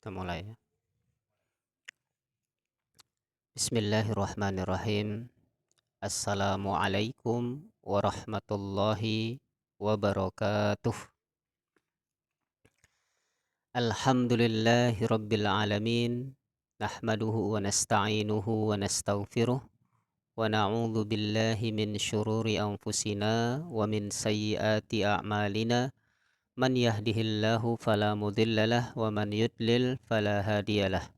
Kita mulai ya. Bismillahirrahmanirrahim. Assalamualaikum warahmatullahi wabarakatuh. Alhamdulillahi rabbil alamin. Nahmaduhu wa nasta'inuhu wa nastaghfiruh. Wa na'udzu billahi min syururi anfusina wa min sayyiati a'malina. Man yahdihillahu fala mudhillalah wa man yudlil fala hadiyalah.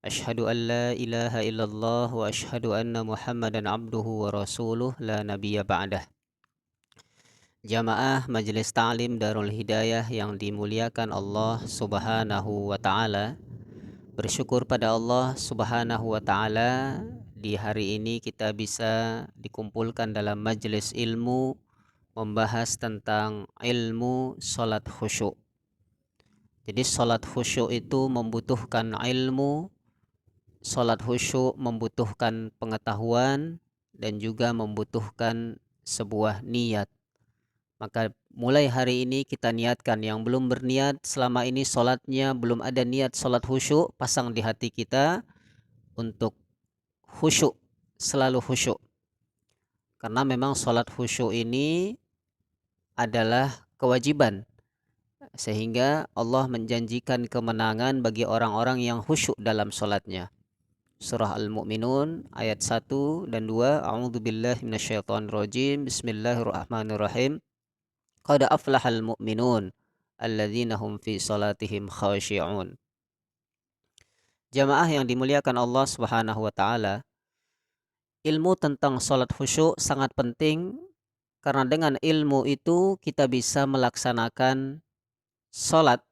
Asyhadu an la ilaha illallah wa asyhadu anna Muhammadan abduhu wa rasuluh la nabiyya ba'dah. Jamaah Majelis Ta'lim Darul Hidayah yang dimuliakan Allah Subhanahu wa taala. Bersyukur pada Allah Subhanahu wa taala di hari ini kita bisa dikumpulkan dalam majelis ilmu membahas tentang ilmu salat khusyuk. Jadi salat khusyuk itu membutuhkan ilmu. Salat khusyuk membutuhkan pengetahuan dan juga membutuhkan sebuah niat. Maka mulai hari ini kita niatkan, yang belum berniat selama ini salatnya belum ada niat salat khusyuk, pasang di hati kita untuk khusyuk, selalu khusyuk. Karena memang salat khusyuk ini adalah kewajiban, sehingga Allah menjanjikan kemenangan bagi orang-orang yang khusyuk dalam salatnya. Surah Al-Mu'minun ayat 1 dan 2. A'udzubillahi minasyaitonirrajim. Bismillahirrahmanirrahim. Qad aflahal mu'minun alladzina hum fi salatihim khashi'un. Jamaah yang dimuliakan Allah Subhanahu wa taala, ilmu tentang salat khusyuk sangat penting karena dengan ilmu itu kita bisa melaksanakan salat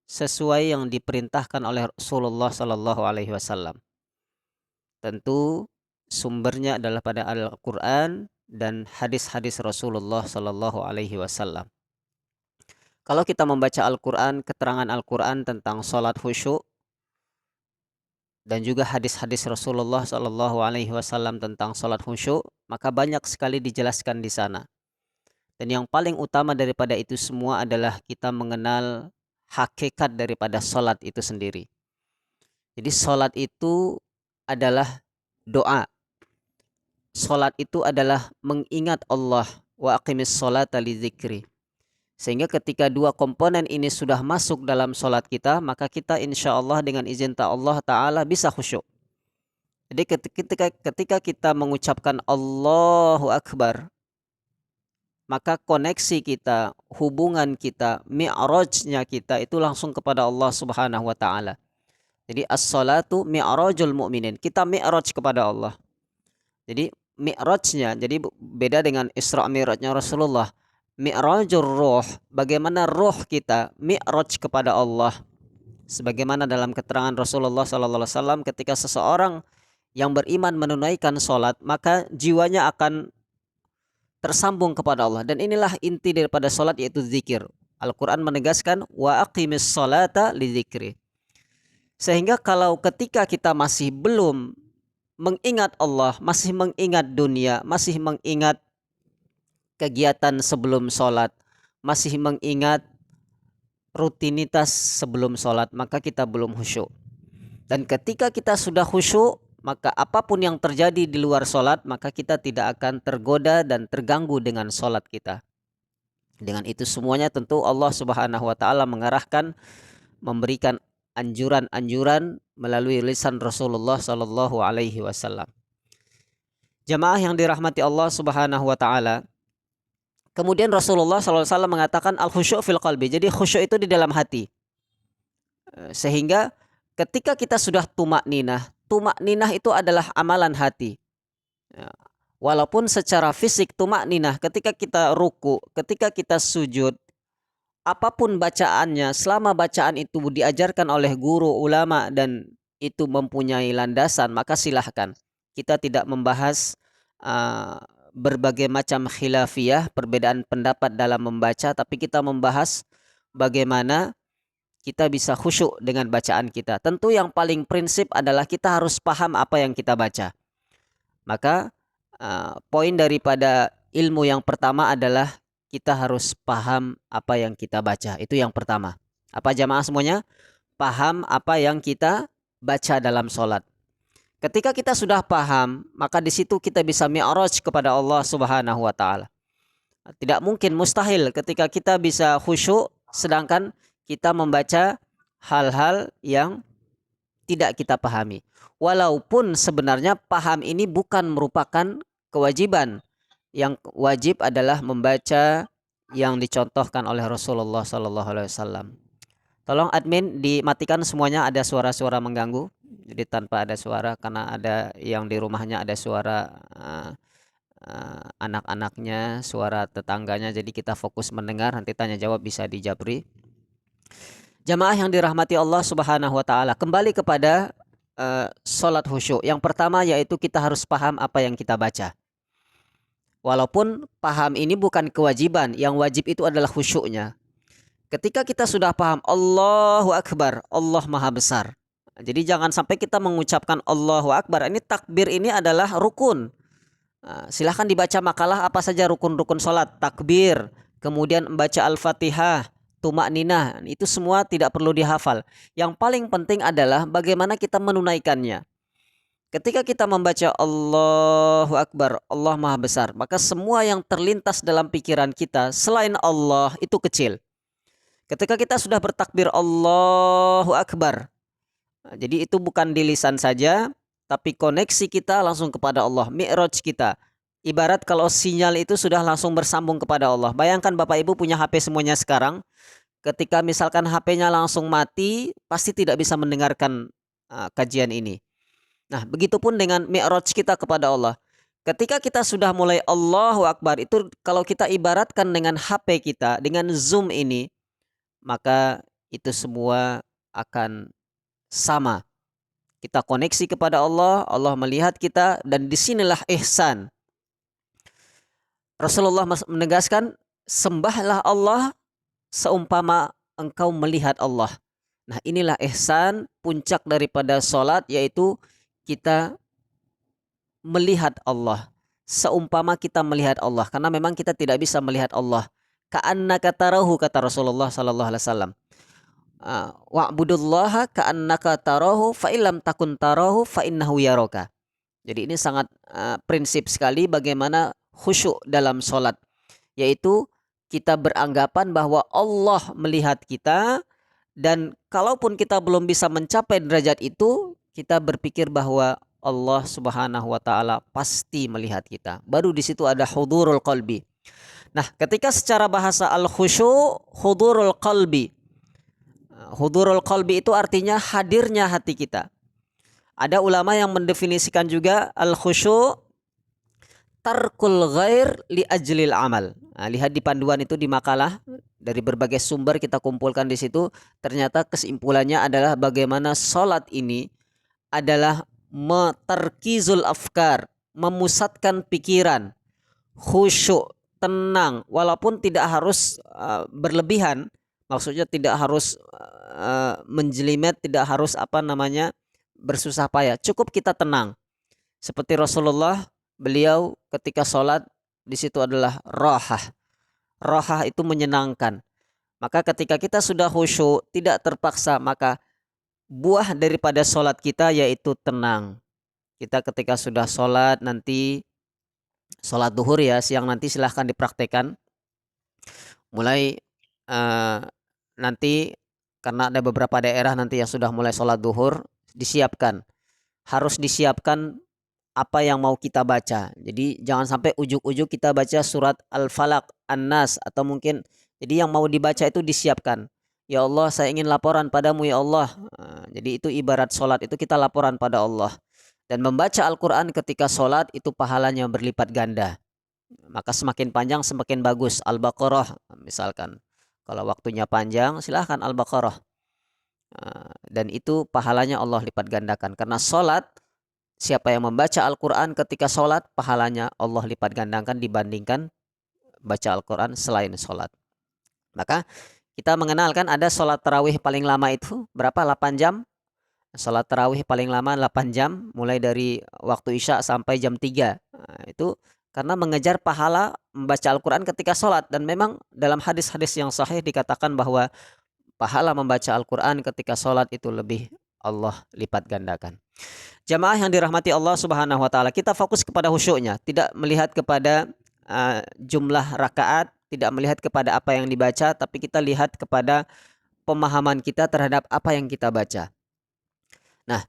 sesuai yang diperintahkan oleh Rasulullah sallallahu alaihi wasallam. Tentu sumbernya adalah pada Al-Quran dan hadis-hadis Rasulullah Sallallahu Alaihi Wasallam. Kalau kita membaca Al-Quran, keterangan Al-Quran tentang salat khusyuk dan juga hadis-hadis Rasulullah Sallallahu Alaihi Wasallam tentang salat khusyuk, maka banyak sekali dijelaskan di sana. Dan yang paling utama daripada itu semua adalah kita mengenal hakikat daripada salat itu sendiri. Jadi salat itu adalah doa. Salat itu adalah mengingat Allah. Wa aqimis salata lidzikri. Sehingga ketika dua komponen ini sudah masuk dalam salat kita, maka kita insya Allah dengan izin Allah Ta'ala bisa khusyuk. Jadi ketika kita mengucapkan Allahu Akbar, maka koneksi kita, hubungan kita, mi'rajnya kita itu langsung kepada Allah Subhanahu wa Ta'ala. Jadi as-salatu mi'rajul mu'minin. Kita mi'raj kepada Allah. Jadi mi'rajnya, jadi beda dengan Isra Mi'rajnya Rasulullah. Mi'rajur ruh, bagaimana ruh kita mi'raj kepada Allah. Sebagaimana dalam keterangan Rasulullah sallallahu alaihi wasallam, ketika seseorang yang beriman menunaikan salat, maka jiwanya akan tersambung kepada Allah. Dan inilah inti daripada salat, yaitu zikir. Al-Quran menegaskan wa aqimis salata lidzikri. Sehingga kalau ketika kita masih belum mengingat Allah, masih mengingat dunia, masih mengingat kegiatan sebelum sholat, masih mengingat rutinitas sebelum sholat, maka kita belum khusyuk. Dan ketika kita sudah khusyuk, maka apapun yang terjadi di luar sholat, maka kita tidak akan tergoda dan terganggu dengan sholat kita. Dengan itu semuanya tentu Allah Subhanahu wa Ta'ala mengarahkan, memberikan anjuran-anjuran melalui lisan Rasulullah Sallallahu Alaihi Wasallam. Jamaah yang dirahmati Allah Subhanahu Wa Taala. Kemudian Rasulullah Sallallahu Alaihi Wasallam mengatakan al khusyuk fil qalbi. Jadi khusyuk itu di dalam hati. Sehingga ketika kita sudah tumak ninah itu adalah amalan hati. Walaupun secara fisik tumak ninah, ketika kita ruku, ketika kita sujud, apapun bacaannya, selama bacaan itu diajarkan oleh guru, ulama, dan itu mempunyai landasan, maka silahkan. Kita tidak membahas berbagai macam khilafiyah, perbedaan pendapat dalam membaca, tapi kita membahas bagaimana kita bisa khusyuk dengan bacaan kita. Tentu yang paling prinsip adalah kita harus paham apa yang kita baca. Maka poin daripada ilmu yang pertama adalah kita harus paham apa yang kita baca. Itu yang pertama. Apa jamaah semuanya? paham apa yang kita baca dalam sholat. Ketika kita sudah paham, maka di situ kita bisa mi'raj kepada Allah Subhanahu wa taala. Tidak mungkin, mustahil ketika kita bisa khusyuk sedangkan kita membaca hal-hal yang tidak kita pahami. Walaupun sebenarnya paham ini bukan merupakan kewajiban. Yang wajib adalah membaca yang dicontohkan oleh Rasulullah Sallallahu Alaihi Wasallam. Tolong admin dimatikan semuanya, ada suara-suara mengganggu. Jadi tanpa ada suara, karena ada yang di rumahnya ada suara anak-anaknya, suara tetangganya. Jadi kita fokus mendengar, nanti tanya jawab bisa dijabri. Jamaah yang dirahmati Allah Subhanahu wa taala, kembali kepada salat khusyuk. Yang pertama yaitu kita harus paham apa yang kita baca. Walaupun paham ini bukan kewajiban, yang wajib itu adalah khusyuknya. Ketika kita sudah paham Allahu Akbar, Allah Maha Besar. Jadi jangan sampai kita mengucapkan Allahu Akbar. Ini takbir ini adalah rukun. Silahkan dibaca makalah apa saja rukun-rukun salat, takbir, kemudian membaca Al-Fatihah, tumakninah, itu semua tidak perlu dihafal. Yang paling penting adalah bagaimana kita menunaikannya. Ketika kita membaca Allahu Akbar, Allah Maha Besar, maka semua yang terlintas dalam pikiran kita selain Allah itu kecil. Ketika kita sudah bertakbir Allahu Akbar, jadi itu bukan di lisan saja, tapi koneksi kita langsung kepada Allah, mi'raj kita. Ibarat kalau sinyal itu sudah langsung bersambung kepada Allah. Bayangkan Bapak Ibu punya HP semuanya sekarang, ketika misalkan HP-nya langsung mati, pasti tidak bisa mendengarkan kajian ini. Nah, begitupun dengan mi'raj kita kepada Allah. Ketika kita sudah mulai Allahu Akbar, itu kalau kita ibaratkan dengan HP kita, dengan Zoom ini, maka itu semua akan sama. Kita koneksi kepada Allah, Allah melihat kita, dan disinilah ihsan. Rasulullah menegaskan, sembahlah Allah seumpama engkau melihat Allah. Nah, inilah ihsan, puncak daripada salat, yaitu kita melihat Allah seumpama kita melihat Allah, karena memang kita tidak bisa melihat Allah. Ka'annaka tarahu, kata Rasulullah sallallahu alaihi wasallam. Wa'budullaha ka'annaka tarahu fa illam takun tarahu fa innahu yaraka. Jadi ini sangat prinsip sekali bagaimana khusyuk dalam salat, yaitu kita beranggapan bahwa Allah melihat kita, dan kalaupun kita belum bisa mencapai derajat itu, kita berpikir bahwa Allah Subhanahu wa taala pasti melihat kita. Baru di situ ada hudurul qalbi. Nah, ketika secara bahasa al-khusyuk, hudurul qalbi. Hudurul qalbi itu artinya hadirnya hati kita. Ada ulama yang mendefinisikan juga al-khusyuk tarkul ghair li ajlil amal. Nah, lihat di panduan itu, di makalah dari berbagai sumber kita kumpulkan di situ. Ternyata kesimpulannya adalah bagaimana salat ini adalah tarkizul afkar, memusatkan pikiran, khusyuk, tenang, walaupun tidak harus berlebihan. Maksudnya tidak harus menjelimet, tidak harus bersusah payah. Cukup kita tenang. Seperti Rasulullah, beliau ketika sholat di situ adalah rahah. Rahah itu menyenangkan. Maka ketika kita sudah khusyuk, tidak terpaksa, maka buah daripada sholat kita yaitu tenang. Kita ketika sudah sholat nanti, sholat duhur ya, siang nanti silahkan dipraktekkan. Mulai nanti, karena ada beberapa daerah nanti yang sudah mulai sholat duhur, disiapkan. Harus disiapkan apa yang mau kita baca. Jadi jangan sampai ujuk-ujuk kita baca surat Al-Falaq, An-Nas, atau mungkin, jadi yang mau dibaca itu disiapkan. Ya Allah, saya ingin laporan padamu ya Allah. Jadi itu ibarat sholat, itu kita laporan pada Allah. Dan membaca Al-Quran ketika sholat itu pahalanya berlipat ganda. Maka semakin panjang semakin bagus. Al-Baqarah misalkan. Kalau waktunya panjang silahkan Al-Baqarah. Dan itu pahalanya Allah lipat gandakan. Karena sholat, siapa yang membaca Al-Quran ketika sholat, pahalanya Allah lipat gandakan dibandingkan baca Al-Quran selain sholat. Maka kita mengenalkan ada sholat tarawih paling lama itu berapa? 8 jam. Sholat tarawih paling lama 8 jam, mulai dari waktu Isya sampai jam 3. Itu karena mengejar pahala membaca Al-Quran ketika sholat. Dan memang dalam hadis-hadis yang sahih dikatakan bahwa pahala membaca Al-Quran ketika sholat itu lebih Allah lipat gandakan. Jamaah yang dirahmati Allah Subhanahu wa taala, kita fokus kepada khusyuknya, tidak melihat kepada jumlah rakaat, tidak melihat kepada apa yang dibaca, tapi kita lihat kepada pemahaman kita terhadap apa yang kita baca. Nah,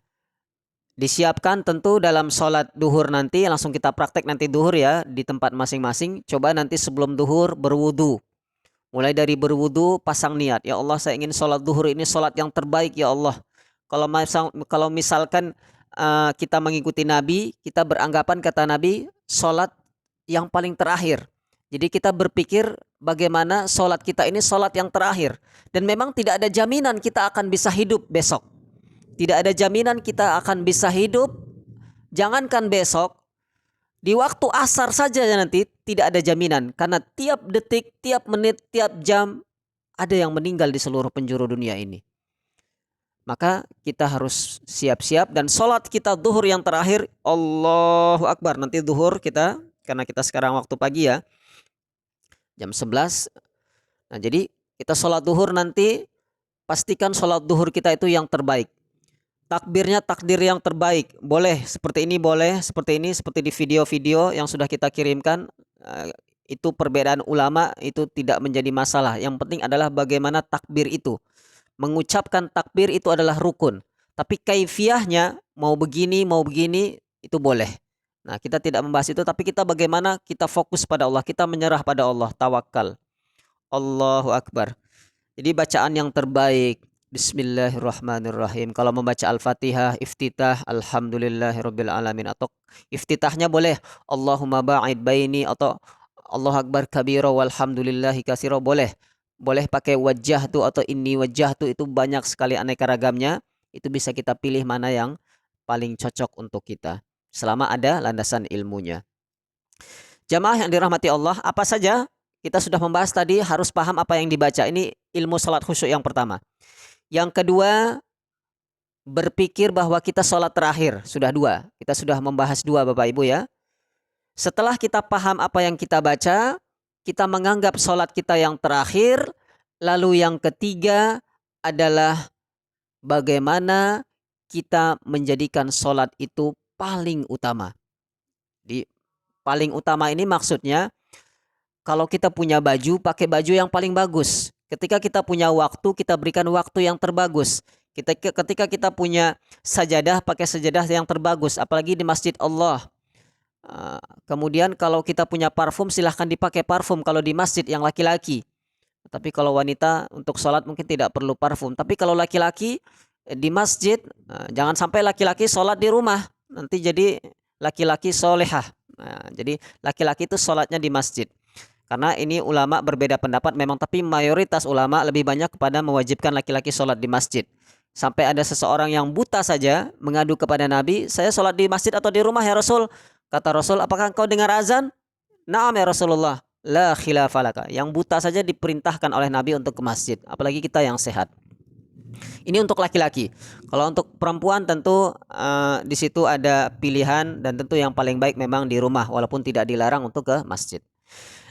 disiapkan tentu dalam sholat duhur nanti, langsung kita praktek nanti duhur ya di tempat masing-masing. Coba nanti sebelum duhur berwudu. Mulai dari berwudu pasang niat, ya Allah saya ingin sholat duhur ini sholat yang terbaik ya Allah. Kalau misalkan kita mengikuti Nabi, kita beranggapan kata Nabi sholat yang paling terakhir. Jadi kita berpikir bagaimana sholat kita ini sholat yang terakhir. Dan memang tidak ada jaminan kita akan bisa hidup besok. Tidak ada jaminan kita akan bisa hidup. Jangankan besok, di waktu asar saja nanti tidak ada jaminan. Karena tiap detik, tiap menit, tiap jam ada yang meninggal di seluruh penjuru dunia ini. Maka kita harus siap-siap. Dan sholat kita duhur yang terakhir, Allahu Akbar. Nanti duhur kita, karena kita sekarang waktu pagi ya, jam 11. Nah jadi kita sholat duhur nanti, pastikan sholat duhur kita itu yang terbaik. Takbirnya takdir yang terbaik. Boleh seperti ini, boleh seperti ini, seperti di video-video yang sudah kita kirimkan. Itu perbedaan ulama, itu tidak menjadi masalah. Yang penting adalah bagaimana takbir itu. Mengucapkan takbir itu adalah rukun. Tapi kaifiyahnya mau begini itu boleh. Nah kita tidak membahas itu, tapi kita bagaimana kita fokus pada Allah. Kita menyerah pada Allah, tawakal. Allahu Akbar. Jadi bacaan yang terbaik, Bismillahirrahmanirrahim. Kalau membaca Al-Fatihah, iftitah Alhamdulillahirabbil alamin, atau iftitahnya boleh Allahumma ba'id baini, atau Allahu Akbar kabira walhamdulillahi katsira, boleh. Boleh pakai wajjahtu atau inni wajjahtu, itu banyak sekali aneka ragamnya. Itu bisa kita pilih mana yang paling cocok untuk kita, selama ada landasan ilmunya. Jamaah yang dirahmati Allah, apa saja kita sudah membahas tadi, harus paham apa yang dibaca. Ini ilmu salat khusyuk yang pertama. Yang kedua, berpikir bahwa kita sholat terakhir. Sudah dua. Kita sudah membahas dua Bapak Ibu ya. Setelah kita paham apa yang kita baca, kita menganggap sholat kita yang terakhir. Lalu yang ketiga adalah bagaimana kita menjadikan sholat itu paling utama. Di paling utama ini maksudnya, kalau kita punya baju, pakai baju yang paling bagus. Ketika kita punya waktu, kita berikan waktu yang terbagus. Ketika kita punya sajadah, pakai sajadah yang terbagus. Apalagi di masjid Allah. Kemudian kalau kita punya parfum, silahkan dipakai parfum kalau di masjid yang laki-laki. Tapi kalau wanita untuk sholat mungkin tidak perlu parfum. Tapi kalau laki-laki di masjid, jangan sampai laki-laki sholat di rumah. Nanti jadi laki-laki solehah. Jadi laki-laki itu sholatnya di masjid. Karena ini ulama berbeda pendapat memang, tapi mayoritas ulama lebih banyak kepada mewajibkan laki-laki sholat di masjid. Sampai ada seseorang yang buta saja mengadu kepada Nabi, saya sholat di masjid atau di rumah ya Rasul? Kata Rasul, apakah engkau dengar azan? Naam ya Rasulullah. La khilafalaka. Yang buta saja diperintahkan oleh Nabi untuk ke masjid. Apalagi kita yang sehat. Ini untuk laki-laki. Kalau untuk perempuan tentu di situ ada pilihan, dan tentu yang paling baik memang di rumah, walaupun tidak dilarang untuk ke masjid.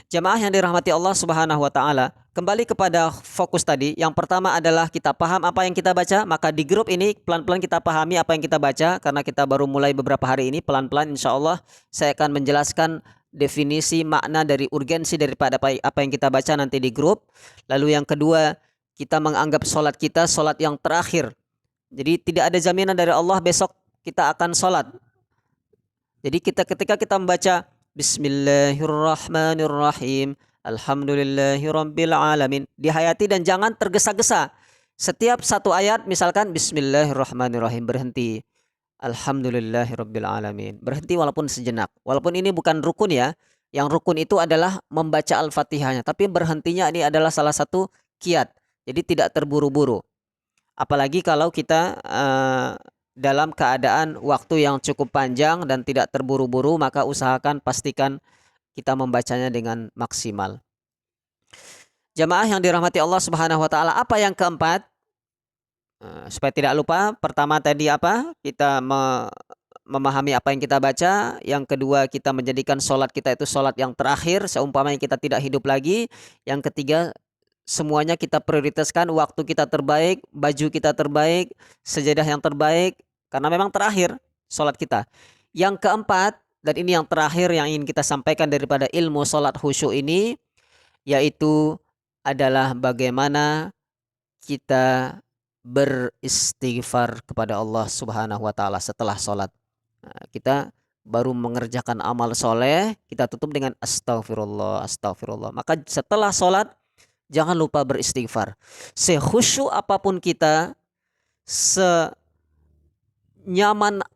Jamaah yang dirahmati Allah Subhanahu wa taala, kembali kepada fokus tadi. Yang pertama adalah kita paham apa yang kita baca. Maka di grup ini pelan-pelan kita pahami apa yang kita baca, karena kita baru mulai beberapa hari ini. Pelan-pelan insya Allah saya akan menjelaskan definisi makna dari urgensi daripada apa yang kita baca nanti di grup. Lalu yang kedua, kita menganggap sholat kita sholat yang terakhir. Jadi tidak ada jaminan dari Allah besok kita akan sholat. Jadi ketika kita membaca Bismillahirrahmanirrahim, Alhamdulillahirabbil alamin, dihayati dan jangan tergesa-gesa. Setiap satu ayat misalkan Bismillahirrahmanirrahim, berhenti. Alhamdulillahirabbil alamin, berhenti walaupun sejenak. Walaupun ini bukan rukun ya. Yang rukun itu adalah membaca Al-Fatihahnya, tapi berhentinya ini adalah salah satu kiat. Jadi tidak terburu-buru. Apalagi kalau kita dalam keadaan waktu yang cukup panjang dan tidak terburu-buru, maka usahakan pastikan kita membacanya dengan maksimal. Jamaah yang dirahmati Allah Subhanahu wa taala, apa yang keempat? Supaya tidak lupa, pertama tadi apa? Kita memahami apa yang kita baca. Yang kedua, kita menjadikan sholat kita itu sholat yang terakhir, seumpamanya kita tidak hidup lagi. Yang ketiga, semuanya kita prioritaskan, waktu kita terbaik, baju kita terbaik, sajadah yang terbaik, karena memang terakhir sholat kita. Yang keempat, dan ini yang terakhir yang ingin kita sampaikan daripada ilmu sholat khusyuk ini, yaitu adalah bagaimana kita beristighfar kepada Allah Subhanahu wa taala setelah sholat. Nah, kita baru mengerjakan amal soleh, kita tutup dengan astagfirullah, astagfirullah. Maka setelah sholat, jangan lupa beristighfar. Sekhusyuk apapun kita, senyaman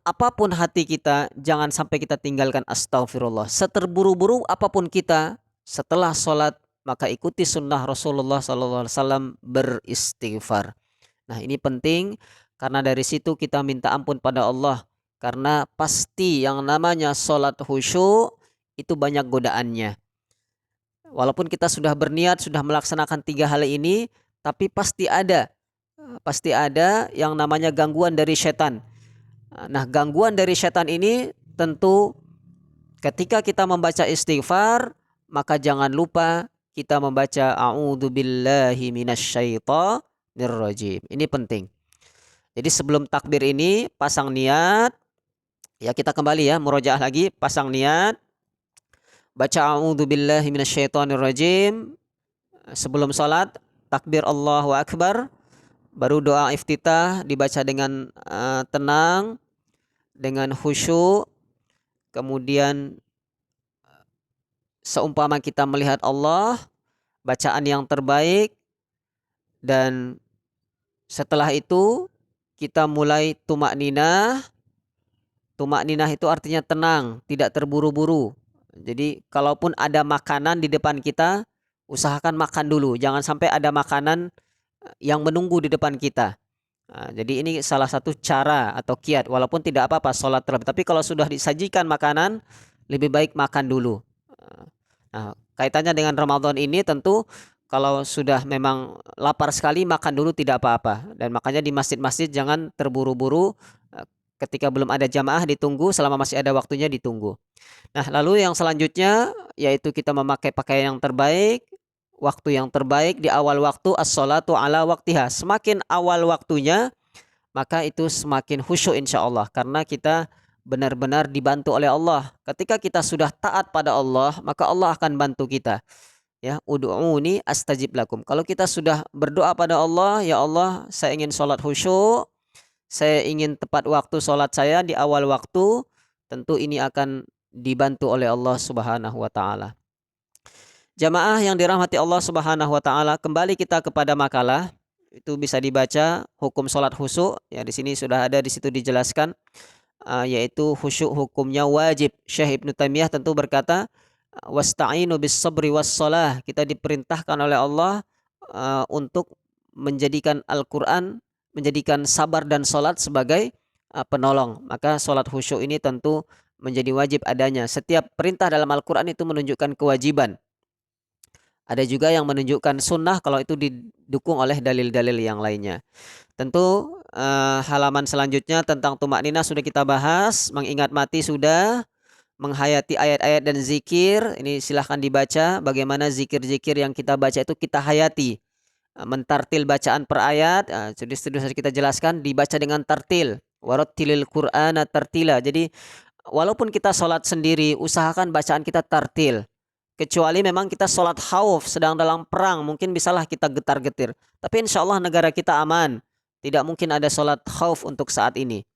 apapun hati kita, jangan sampai kita tinggalkan astagfirullah. Seterburu-buru apapun kita, setelah sholat, maka ikuti sunnah Rasulullah SAW beristighfar. Nah, ini penting karena dari situ kita minta ampun pada Allah. Karena pasti yang namanya sholat khusyuk itu banyak godaannya. Walaupun kita sudah berniat, sudah melaksanakan 3 hal ini, tapi pasti ada yang namanya gangguan dari setan. Nah, gangguan dari setan ini tentu ketika kita membaca istighfar, maka jangan lupa kita membaca a'udzubillahi minasyaitonirrajim. Ini penting. Jadi sebelum takbir ini pasang niat. Ya, kita kembali ya, murojaah lagi, pasang niat. Baca a'udzubillahi minasyaitonirrajim. Sebelum salat, takbir Allahu Akbar. Baru doa iftitah dibaca dengan tenang, dengan khusyuk. Kemudian seumpama kita melihat Allah, bacaan yang terbaik, dan setelah itu kita mulai tumak ninah. Tumak ninah itu artinya tenang, tidak terburu-buru. Jadi kalaupun ada makanan di depan kita, usahakan makan dulu. Jangan sampai ada makanan yang menunggu di depan kita. Nah, jadi ini salah satu cara atau kiat. Walaupun tidak apa-apa sholat terlebih. Tapi kalau sudah disajikan makanan, lebih baik makan dulu. Nah, kaitannya dengan Ramadan ini tentu kalau sudah memang lapar sekali, makan dulu tidak apa-apa. Dan makanya di masjid-masjid jangan terburu-buru. Ketika belum ada jamaah ditunggu, selama masih ada waktunya ditunggu. Nah, lalu yang selanjutnya yaitu kita memakai pakaian yang terbaik, waktu yang terbaik di awal waktu, as-sholatu ala waktiha. Semakin awal waktunya, maka itu semakin khusyuk insya Allah. Karena kita benar-benar dibantu oleh Allah. Ketika kita sudah taat pada Allah, maka Allah akan bantu kita. Ya, ud'uuni astajib lakum. Kalau kita sudah berdoa pada Allah, ya Allah, saya ingin sholat khusyuk, saya ingin tepat waktu sholat saya di awal waktu, tentu ini akan dibantu oleh Allah Subhanahu wa taala. Jamaah yang dirahmati Allah Subhanahu wa taala, kembali kita kepada makalah. Itu bisa dibaca hukum sholat khusyuk. Ya, di sini sudah ada, di situ dijelaskan yaitu khusyuk hukumnya wajib. Syekh Ibnu Taimiyah tentu berkata, wasta'inu bis sabri was shalah. Kita diperintahkan oleh Allah untuk menjadikan Al-Qur'an, menjadikan sabar dan sholat sebagai penolong. Maka sholat khusyuk ini tentu menjadi wajib adanya. Setiap perintah dalam Al-Qur'an itu menunjukkan kewajiban. Ada juga yang menunjukkan sunnah kalau itu didukung oleh dalil-dalil yang lainnya. Tentu halaman selanjutnya tentang tumak ninah sudah kita bahas, mengingat mati sudah, menghayati ayat-ayat dan zikir. Ini silahkan dibaca bagaimana zikir-zikir yang kita baca itu kita hayati. Mentartil bacaan per ayat, sudah kita jelaskan, dibaca dengan tartil. Warattilil Qur'ana tartila. Jadi walaupun kita sholat sendiri, usahakan bacaan kita tartil. Kecuali memang kita sholat khauf, sedang dalam perang, mungkin bisalah kita getar-getir. Tapi insya Allah negara kita aman. Tidak mungkin ada sholat khauf untuk saat ini.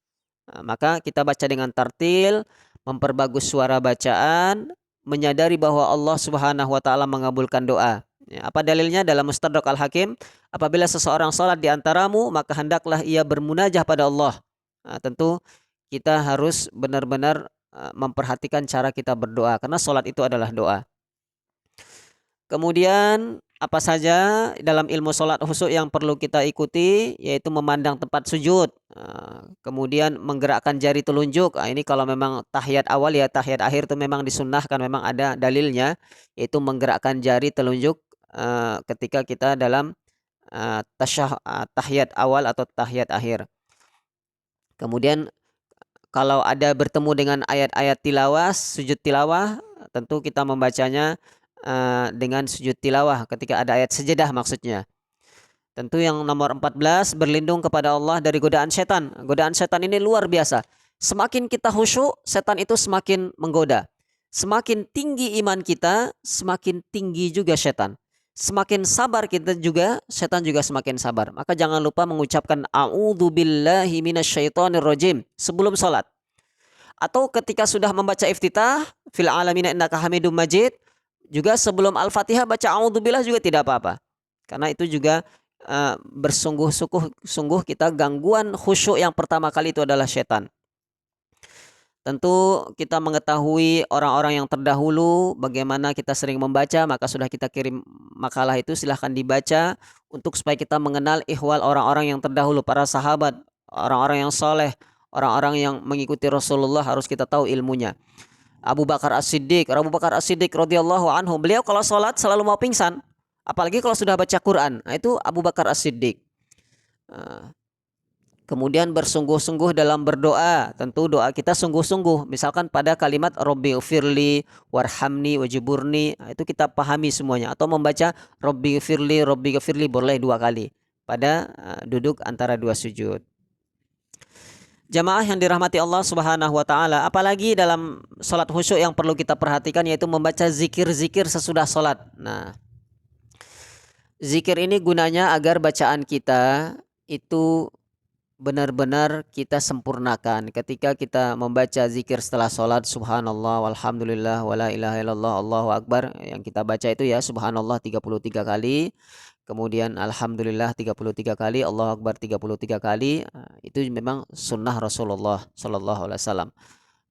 Maka kita baca dengan tartil, memperbagus suara bacaan, menyadari bahwa Allah Subhanahu wa taala mengabulkan doa. Ya, apa dalilnya? Dalam Mustadrak Al-Hakim, apabila seseorang sholat di antaramu, maka hendaklah ia bermunajah pada Allah. Tentu kita harus benar-benar memperhatikan cara kita berdoa, karena sholat itu adalah doa. Kemudian apa saja dalam ilmu sholat khusyuk yang perlu kita ikuti, yaitu memandang tempat sujud, kemudian menggerakkan jari telunjuk. Ini kalau memang tahiyat awal, ya tahiyat akhir itu memang disunnahkan, memang ada dalilnya, yaitu menggerakkan jari telunjuk ketika kita dalam tahiyat awal atau tahiyat akhir. Kemudian kalau ada bertemu dengan ayat-ayat tilawah, sujud tilawah, tentu kita membacanya dengan sujud tilawah ketika ada ayat sejadah maksudnya. Tentu yang nomor 14, berlindung kepada Allah dari godaan setan. Godaan setan ini luar biasa. Semakin kita khusyuk, setan itu semakin menggoda. Semakin tinggi iman kita, semakin tinggi juga setan. Semakin sabar kita juga, setan juga semakin sabar. Maka jangan lupa mengucapkan a'udzubillahi minasyaitonirrajim sebelum sholat. Atau ketika sudah membaca iftitah, fil alamina innaka hamidum majid, juga sebelum Al-Fatihah baca a'udzubillah juga tidak apa-apa. Karena itu juga bersungguh-sungguh kita gangguan khusyuk yang pertama kali itu adalah setan. Tentu kita mengetahui orang-orang yang terdahulu bagaimana kita sering membaca, maka sudah kita kirim makalah itu, silahkan dibaca untuk supaya kita mengenal ihwal orang-orang yang terdahulu, para sahabat, orang-orang yang soleh, orang-orang yang mengikuti Rasulullah, harus kita tahu ilmunya. Abu Bakar As-Siddiq radhiyallahu anhu, beliau kalau sholat selalu mau pingsan, apalagi kalau sudah baca Quran. Nah, itu Abu Bakar As-Siddiq. Kemudian bersungguh-sungguh dalam berdoa. Tentu doa kita sungguh-sungguh. Misalkan pada kalimat Rabbi ufirli warhamni wajiburni, itu kita pahami semuanya. Atau membaca Rabbi ufirli boleh 2 kali pada duduk antara 2 sujud. Jamaah yang dirahmati Allah Subhanahu wa taala, apalagi dalam salat khusyuk yang perlu kita perhatikan yaitu membaca zikir-zikir sesudah salat. Nah, zikir ini gunanya agar bacaan kita itu benar-benar kita sempurnakan. Ketika kita membaca zikir setelah sholat, subhanallah, walhamdulillah, wala ilaha illallah, Allahu akbar, yang kita baca itu ya subhanallah 33 kali, kemudian alhamdulillah 33 kali, Allahu akbar 33 kali. Itu memang sunnah Rasulullah sallallahu alaihi wasallam.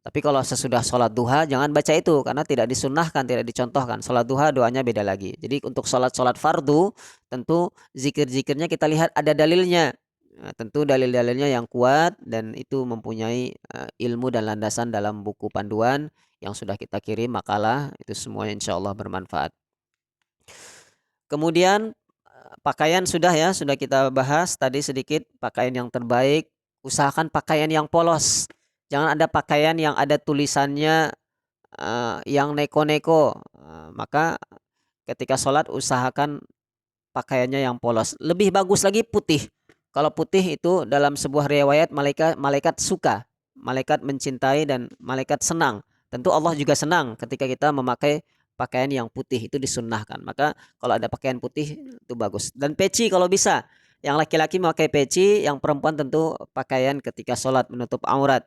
Tapi kalau sesudah sholat duha jangan baca itu, karena tidak disunnahkan, tidak dicontohkan. Sholat duha doanya beda lagi. Jadi untuk sholat fardu tentu zikir-zikirnya kita lihat ada dalilnya. Nah, tentu dalil-dalilnya yang kuat dan itu mempunyai ilmu dan landasan dalam buku panduan yang sudah kita kirim makalah, itu semuanya insya Allah bermanfaat. Kemudian pakaian sudah kita bahas tadi sedikit, pakaian yang terbaik, usahakan pakaian yang polos. Jangan ada pakaian yang ada tulisannya yang neko-neko. Maka ketika sholat usahakan pakaiannya yang polos. Lebih bagus lagi putih. Kalau putih itu dalam sebuah riwayat malaikat suka, malaikat mencintai dan malaikat senang. Tentu Allah juga senang ketika kita memakai pakaian yang putih, itu disunnahkan. Maka kalau ada pakaian putih itu bagus. Dan peci kalau bisa. Yang laki-laki memakai peci, yang perempuan tentu pakaian ketika sholat menutup aurat.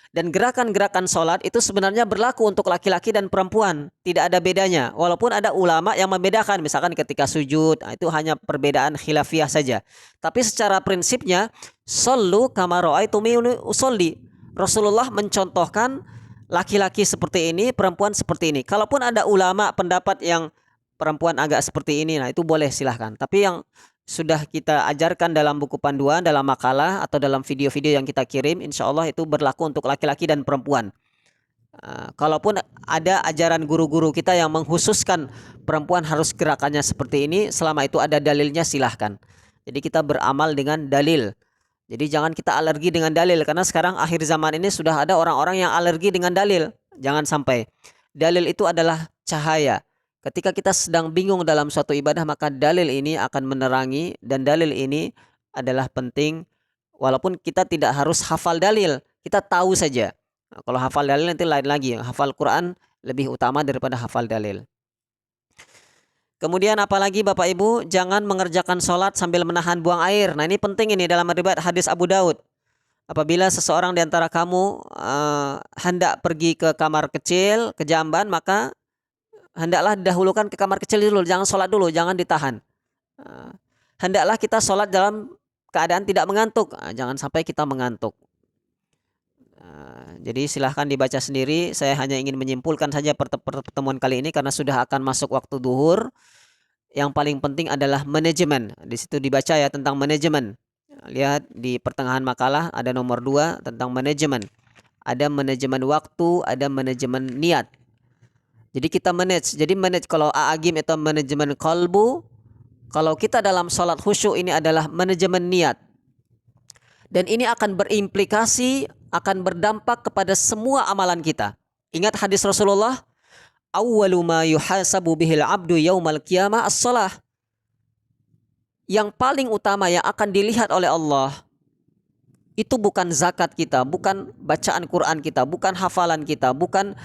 Dan gerakan-gerakan sholat itu sebenarnya berlaku untuk laki-laki dan perempuan. Tidak ada bedanya. Walaupun ada ulama yang membedakan. Misalkan ketika sujud, itu hanya perbedaan khilafiyah saja. Tapi secara prinsipnya, Sallu kama ra'aitumuni usolli. Rasulullah mencontohkan laki-laki seperti ini, perempuan seperti ini. Kalaupun ada ulama pendapat yang perempuan agak seperti ini, nah itu boleh silahkan. Tapi yang sudah kita ajarkan dalam buku panduan, dalam makalah, atau dalam video-video yang kita kirim, insya Allah itu berlaku untuk laki-laki dan perempuan. Kalaupun ada ajaran guru-guru kita yang mengkhususkan perempuan harus gerakannya seperti ini, selama itu ada dalilnya silahkan. Jadi kita beramal dengan dalil. Jadi jangan kita alergi dengan dalil, karena sekarang akhir zaman ini sudah ada orang-orang yang alergi dengan dalil. Jangan sampai. Dalil itu adalah cahaya. Ketika kita sedang bingung dalam suatu ibadah, maka dalil ini akan menerangi, dan dalil ini adalah penting. Walaupun kita tidak harus hafal dalil, kita tahu saja. Nah, kalau hafal dalil nanti lain lagi. Hafal Quran lebih utama daripada hafal dalil. Kemudian apalagi Bapak Ibu, jangan mengerjakan sholat sambil menahan buang air. Nah ini penting ini dalam riwayat hadis Abu Daud. Apabila seseorang di antara kamu hendak pergi ke kamar kecil, ke jamban, maka hendaklah didahulukan ke kamar kecil dulu, jangan sholat dulu, jangan ditahan. Hendaklah kita sholat dalam keadaan tidak mengantuk, jangan sampai kita mengantuk. Jadi silahkan dibaca sendiri. Saya hanya ingin menyimpulkan saja pertemuan kali ini karena sudah akan masuk waktu duhur. Yang paling penting adalah manajemen. Di situ dibaca ya tentang manajemen. Lihat di pertengahan makalah ada nomor 2 tentang manajemen. Ada manajemen waktu, ada manajemen niat. Jadi kita manage. Jadi manage kalau A'agim itu manajemen qalbu. Kalau kita dalam sholat khusyuk ini adalah manajemen niat. Dan ini akan berimplikasi, akan berdampak kepada semua amalan kita. Ingat hadis Rasulullah, awwalu ma yuhasabu bihil abdu yaumal qiyamah as-shalah. Yang paling utama yang akan dilihat oleh Allah itu bukan zakat kita, bukan bacaan Quran kita, bukan hafalan kita, bukan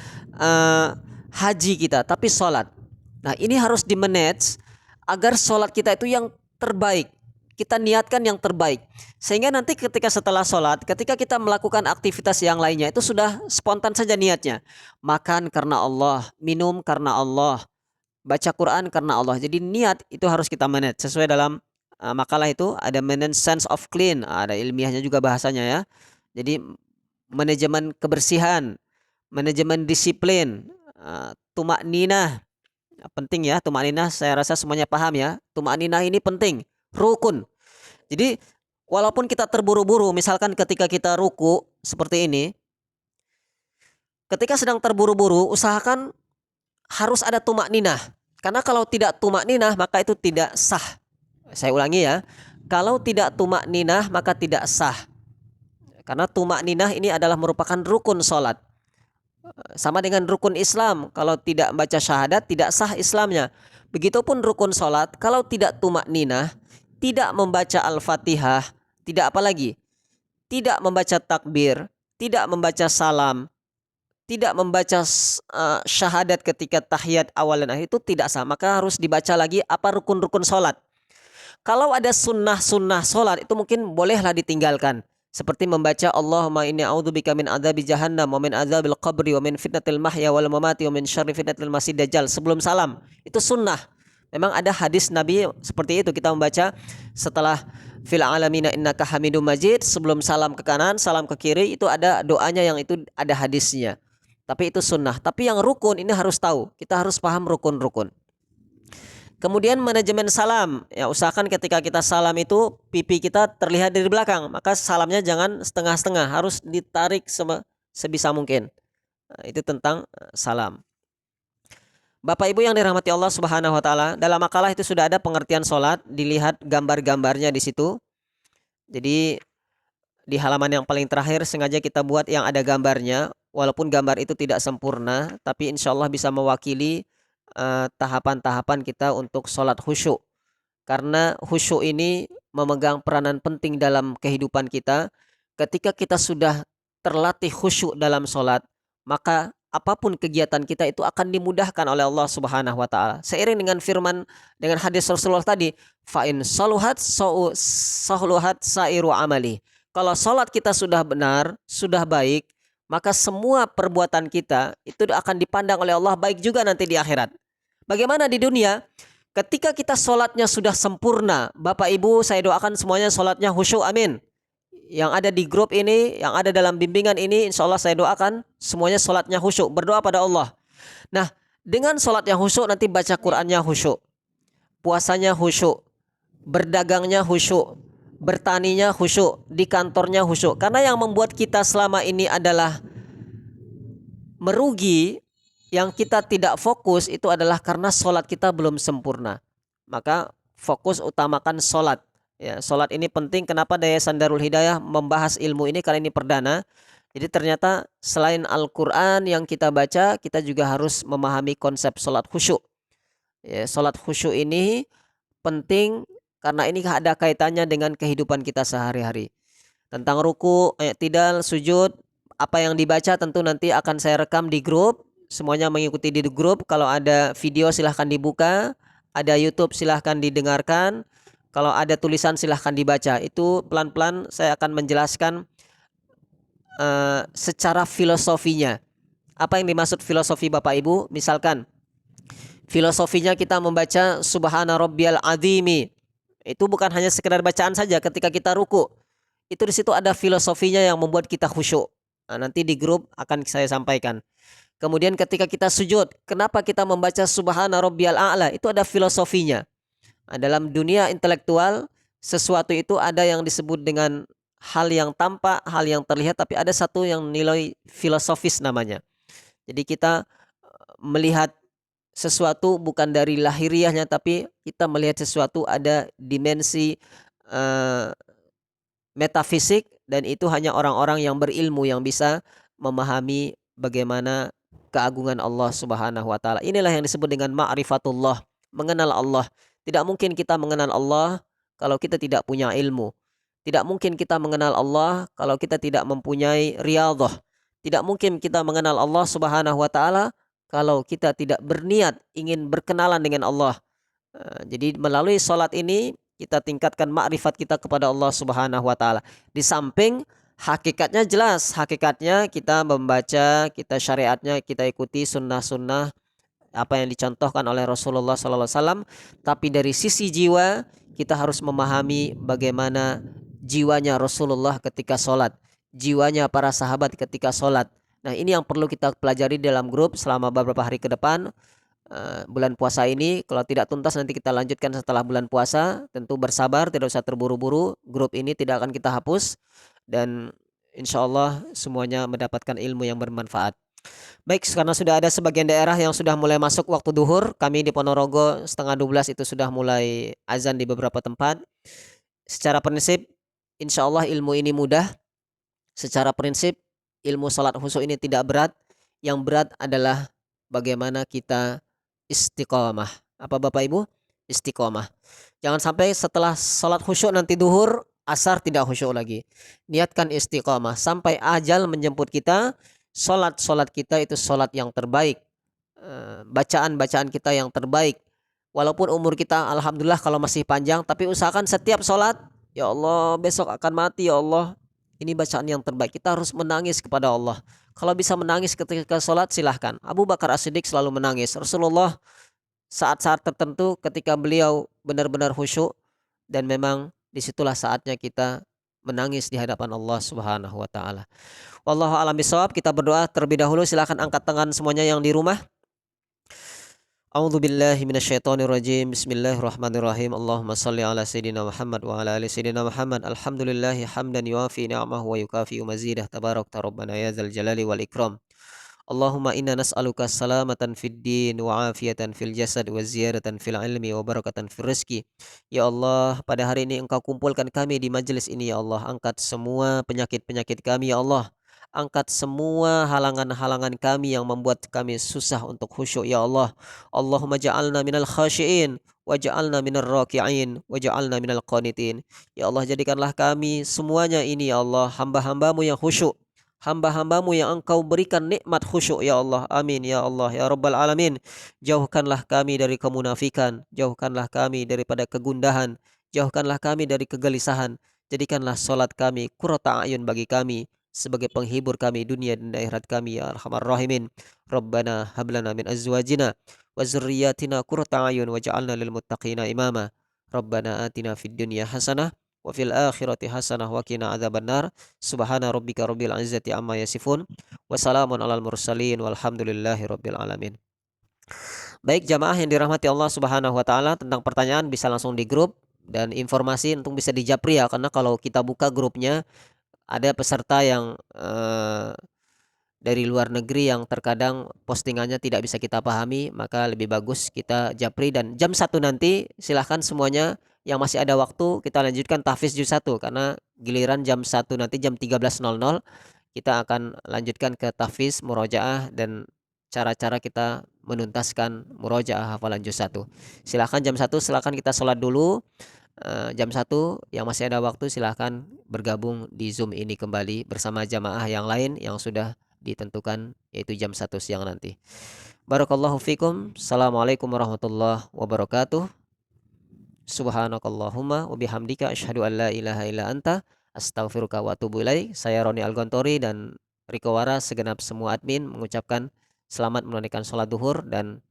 haji kita, tapi sholat. Nah, ini harus di-manage agar sholat kita itu yang terbaik. Kita niatkan yang terbaik. Sehingga nanti ketika setelah sholat, ketika kita melakukan aktivitas yang lainnya, itu sudah spontan saja niatnya. Makan karena Allah, minum karena Allah, baca Quran karena Allah. Jadi niat itu harus kita manage. Sesuai dalam makalah itu ada maintenance sense of clean. Ada ilmiahnya juga bahasanya ya. Jadi manajemen kebersihan, manajemen disiplin, tumak ninah. Penting ya, tumak ninah saya rasa semuanya paham ya. Tumak ninah ini penting, rukun. Jadi walaupun kita terburu-buru, misalkan ketika kita ruku seperti ini, ketika sedang terburu-buru usahakan harus ada tumak ninah. Karena kalau tidak tumak ninah maka itu tidak sah. Saya ulangi ya, kalau tidak tumak ninah maka tidak sah. Karena tumak ninah ini adalah merupakan rukun sholat. Sama dengan rukun Islam, kalau tidak baca syahadat tidak sah Islamnya. Begitupun rukun sholat, kalau tidak tumak ninah, tidak membaca Al-Fatihah, tidak apa lagi? Tidak membaca takbir, tidak membaca salam, tidak membaca syahadat ketika tahiyat awal dan akhir, itu tidak sah. Maka harus dibaca lagi apa rukun-rukun sholat. Kalau ada sunnah-sunnah sholat itu mungkin bolehlah ditinggalkan. Seperti membaca Allahumma inni a'udzubika min adzabi jahannam wa min adzabil qabri wa min fitnatil mahya wal mamati wa min syarri fitnatil masih dajjal sebelum salam. Itu sunnah. Memang ada hadis Nabi seperti itu, kita membaca setelah fil alamina innaka hamidum majid, sebelum salam ke kanan, salam ke kiri, itu ada doanya yang itu ada hadisnya. Tapi itu sunnah. Tapi yang rukun ini harus tahu. Kita harus paham rukun-rukun. Kemudian manajemen salam, ya usahakan ketika kita salam itu pipi kita terlihat dari belakang, maka salamnya jangan setengah-setengah, harus ditarik sebisa mungkin. Nah, itu tentang salam. Bapak Ibu yang dirahmati Allah Subhanahu wa taala, dalam makalah itu sudah ada pengertian sholat, dilihat gambar-gambarnya di situ. Jadi di halaman yang paling terakhir sengaja kita buat yang ada gambarnya, walaupun gambar itu tidak sempurna, tapi insya Allah bisa mewakili tahapan-tahapan kita untuk sholat khusyuk. Karena khusyuk ini memegang peranan penting dalam kehidupan kita. Ketika kita sudah terlatih khusyuk dalam sholat, maka apapun kegiatan kita itu akan dimudahkan oleh Allah Subhanahu wa taala. Seiring dengan firman, dengan hadis Rasulullah tadi, fa in saluhat sahluhat sairu amali. Kalau sholat kita sudah benar, sudah baik, maka semua perbuatan kita itu akan dipandang oleh Allah baik juga nanti di akhirat. Bagaimana di dunia? Ketika kita sholatnya sudah sempurna, Bapak Ibu saya doakan semuanya sholatnya khusyuk, amin. Yang ada di grup ini, yang ada dalam bimbingan ini, insya Allah saya doakan semuanya sholatnya khusyuk, berdoa pada Allah. Nah, dengan sholat yang khusyuk nanti baca Qurannya khusyuk, puasanya khusyuk, berdagangnya khusyuk, bertaninya khusyuk, di kantornya khusyuk. Karena yang membuat kita selama ini adalah merugi, yang kita tidak fokus itu adalah karena sholat kita belum sempurna. Maka fokus utamakan sholat. Ya, sholat ini penting. Kenapa Yayasan Darul Hidayah membahas ilmu ini? Karena ini perdana. Jadi ternyata selain Al-Quran yang kita baca, kita juga harus memahami konsep sholat khusyuk. Ya, sholat khusyuk ini penting karena ini ada kaitannya dengan kehidupan kita sehari-hari. Tentang ruku, i'tidal, sujud, apa yang dibaca tentu nanti akan saya rekam di grup. Semuanya mengikuti di grup. Kalau ada video silahkan dibuka, ada YouTube silahkan didengarkan, kalau ada tulisan silahkan dibaca. Itu pelan-pelan saya akan menjelaskan secara filosofinya. Apa yang dimaksud filosofi Bapak Ibu? Misalkan filosofinya kita membaca Subhana Rabbiyal Azimi, itu bukan hanya sekedar bacaan saja ketika kita ruku. Itu di situ ada filosofinya yang membuat kita khusyuk. Nah, nanti di grup akan saya sampaikan. Kemudian ketika kita sujud, kenapa kita membaca Subhana Rabbiyal A'la? Itu ada filosofinya. Nah, dalam dunia intelektual, sesuatu itu ada yang disebut dengan hal yang tampak, hal yang terlihat, tapi ada satu yang nilai filosofis namanya. Jadi kita melihat sesuatu bukan dari lahiriahnya, tapi kita melihat sesuatu ada dimensi metafisik, dan itu hanya orang-orang yang berilmu yang bisa memahami bagaimana keagungan Allah Subhanahu wa taala. Inilah yang disebut dengan ma'rifatullah, mengenal Allah. Tidak mungkin kita mengenal Allah kalau kita tidak punya ilmu. Tidak mungkin kita mengenal Allah kalau kita tidak mempunyai riyadhah. Tidak mungkin kita mengenal Allah Subhanahu wa taala kalau kita tidak berniat ingin berkenalan dengan Allah. Jadi melalui salat ini kita tingkatkan makrifat kita kepada Allah Subhanahu wa taala. Di samping hakikatnya jelas, hakikatnya kita membaca, kita syariatnya kita ikuti sunnah-sunnah apa yang dicontohkan oleh Rasulullah sallallahu alaihi wasallam, tapi dari sisi jiwa kita harus memahami bagaimana jiwanya Rasulullah ketika sholat, jiwanya para sahabat ketika sholat. Nah, ini yang perlu kita pelajari dalam grup selama beberapa hari ke depan. Bulan puasa ini kalau tidak tuntas nanti kita lanjutkan setelah bulan puasa. Tentu bersabar, tidak usah terburu-buru. Grup ini tidak akan kita hapus dan insya Allah semuanya mendapatkan ilmu yang bermanfaat. Baik, karena sudah ada sebagian daerah yang sudah mulai masuk waktu duhur, kami di Ponorogo setengah 12 itu sudah mulai azan di beberapa tempat. Secara prinsip, insya Allah ilmu ini mudah. Secara prinsip, ilmu salat khusyuk ini tidak berat. Yang berat adalah bagaimana kita istiqomah. Apa Bapak Ibu? Istiqomah. Jangan sampai setelah salat khusyuk nanti duhur, asar tidak khusyuk lagi. Niatkan istiqomah sampai ajal menjemput kita. Salat kita itu salat yang terbaik. Bacaan-bacaan kita yang terbaik. Walaupun umur kita alhamdulillah kalau masih panjang, tapi usahakan setiap salat, ya Allah besok akan mati ya Allah. Ini bacaan yang terbaik. Kita harus menangis kepada Allah. Kalau bisa menangis ketika salat silahkan. Abu Bakar As-Siddiq selalu menangis. Rasulullah saat-saat tertentu ketika beliau benar-benar khusyuk dan memang disitulah saatnya kita menangis di hadapan Allah Subhanahu wa taala. Wallahu a'lam bishawab. Kita berdoa terlebih dahulu. Silakan angkat tangan semuanya yang di rumah. A'udzu billahi minasyaitonir rajim. Bismillahirrahmanirrahim. Allahumma shalli ala sayidina Muhammad wa ala ali sayidina Muhammad. Alhamdulillahi hamdan yuafi ni'amahu wa yukafi mazidah. Tabarakta rabbana ya dzal jalali wal ikram. Allahumma inna nas'aluka salamatan fid din wa afiyatan fil jasad wa ziyadatan fil ilmi wa barakatan fil rizki. Ya Allah, pada hari ini Engkau kumpulkan kami di majelis ini ya Allah. Angkat semua penyakit-penyakit kami ya Allah. Angkat semua halangan-halangan kami yang membuat kami susah untuk khusyuk ya Allah. Allahumma ja'alna minal khashiin wa ja'alna minal raki'in wa ja'alna minal qanitin. Ya Allah, jadikanlah kami semuanya ini ya Allah hamba-hambamu yang khusyuk, hamba-hambamu yang Engkau berikan nikmat khusyuk ya Allah. Amin ya Allah ya Rabbal Alamin. Jauhkanlah kami dari kemunafikan, jauhkanlah kami daripada kegundahan, jauhkanlah kami dari kegelisahan. Jadikanlah salat kami qurrata a'yun bagi kami, sebagai penghibur kami dunia dan akhirat kami ya Arhamar Rahimin. Rabbana hablana min azwajina wa dzurriyyatina qurrata a'yun waj'alna lil muttaqina imama. Rabbana atina fid dunya hasanah wa fil akhirati hasanah wa qina adzabannar. Subhana rabbika rabbil izzati amma yasifun wa salamun alal mursalin walhamdulillahi rabbil alamin. Baik jamaah yang dirahmati Allah Subhanahu wa taala, tentang pertanyaan bisa langsung di grup dan informasi untuk bisa dijapri ya, karena kalau kita buka grupnya ada peserta yang dari luar negeri yang terkadang postingannya tidak bisa kita pahami, maka lebih bagus kita japri. Dan jam 1 nanti silahkan semuanya yang masih ada waktu kita lanjutkan tahfiz juz 1, karena giliran jam 1 nanti jam 13.00 kita akan lanjutkan ke tahfiz murojaah dan cara-cara kita menuntaskan murojaah hafalan juz 1. Silahkan jam 1 silahkan kita sholat dulu. Jam 1 yang masih ada waktu silahkan bergabung di Zoom ini kembali bersama jamaah yang lain yang sudah ditentukan, yaitu jam 1 siang nanti. Barakallahu fikum. Assalamualaikum warahmatullahi wabarakatuh. Subhanakallahumma wa bihamdika asyhadu an la ilaha illa anta astaghfiruka wa atubu ilaik. Saya Roni Algontori dan Riko Wara segenap semua admin mengucapkan selamat menunaikan sholat duhur dan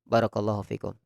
barakallahu fikum.